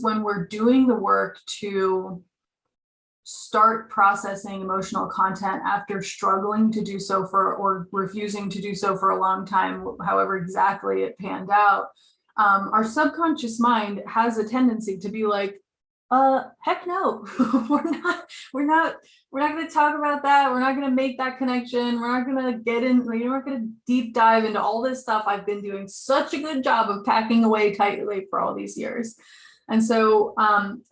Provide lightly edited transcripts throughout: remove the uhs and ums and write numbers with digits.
When we're doing the work to start processing emotional content after struggling to do so or refusing to do so for a long time, however exactly it panned out, our subconscious mind has a tendency to be like, heck no, we're not going to talk about that. We're not going to make that connection. We're not going to get in, we're not going to deep dive into all this stuff I've been doing such a good job of packing away tightly for all these years. And so,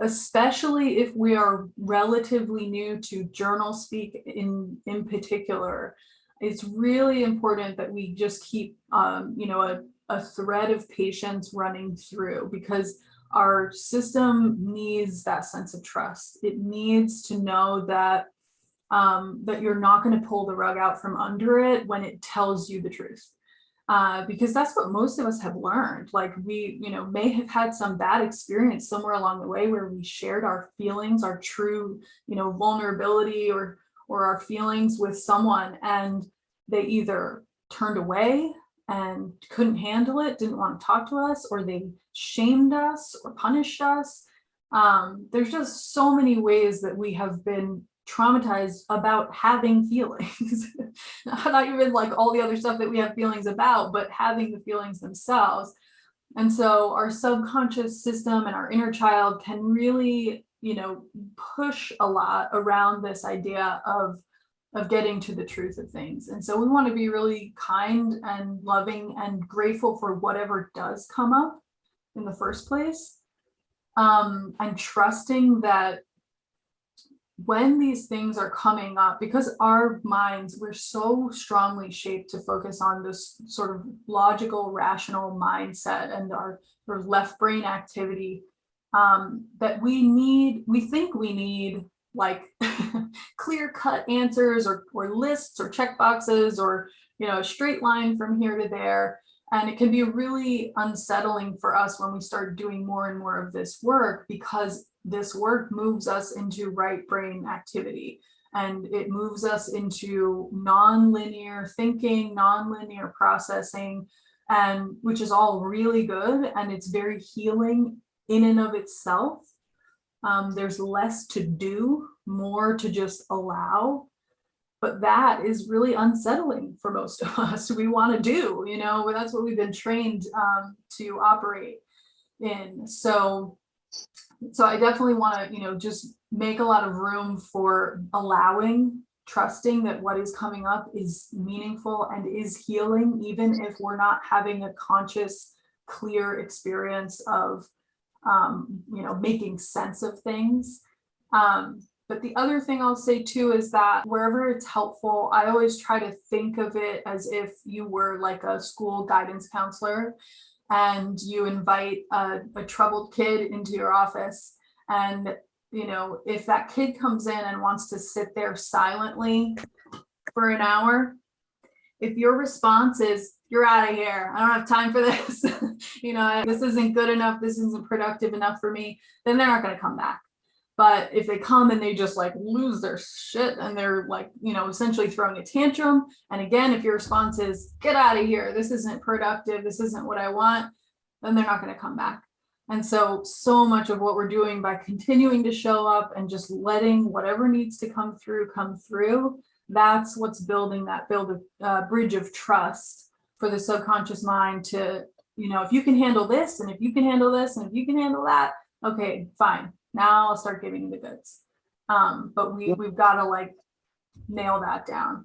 especially if we are relatively new to journal speak in particular, it's really important that we just keep, a thread of patience running through, because our system needs that sense of trust. It needs to know that that you're not going to pull the rug out from under it when it tells you the truth. Because that's what most of us have learned. Like we, may have had some bad experience somewhere along the way where we shared our feelings, our true, vulnerability or our feelings with someone, and they either turned away and couldn't handle it, didn't want to talk to us, or they shamed us or punished us. There's just so many ways that we have been traumatized about having feelings. Not even like all the other stuff that we have feelings about, but having the feelings themselves. And so our subconscious system and our inner child can really, push a lot around this idea of getting to the truth of things. And so we want to be really kind and loving and grateful for whatever does come up in the first place. And trusting that when these things are coming up, because our minds, we're so strongly shaped to focus on this sort of logical, rational mindset and our left brain activity, that we think we need like clear-cut answers or lists or check boxes or a straight line from here to there. And it can be really unsettling for us when we start doing more and more of this work, because this work moves us into right brain activity, and it moves us into non-linear thinking, non-linear processing, and which is all really good, and it's very healing in and of itself. There's less to do, more to just allow. But that is really unsettling for most of us. We want to do, that's what we've been trained to operate in. So I definitely want to, just make a lot of room for allowing, trusting that what is coming up is meaningful and is healing, even if we're not having a conscious, clear experience of, making sense of things. But the other thing I'll say too is that wherever it's helpful, I always try to think of it as if you were like a school guidance counselor and you invite a troubled kid into your office. And, if that kid comes in and wants to sit there silently for an hour, if your response is, "You're out of here, I don't have time for this," this isn't good enough, this isn't productive enough for me, then they're not going to come back. But if they come and they just like lose their shit and they're like, essentially throwing a tantrum. And again, if your response is, "Get out of here, this isn't productive, this isn't what I want," then they're not going to come back. And so much of what we're doing by continuing to show up and just letting whatever needs to come through, that's what's building that bridge of trust for the subconscious mind to, if you can handle this, and if you can handle this, and if you can handle that, okay, fine. Now I'll start giving you the goods. But we've got to like nail that down.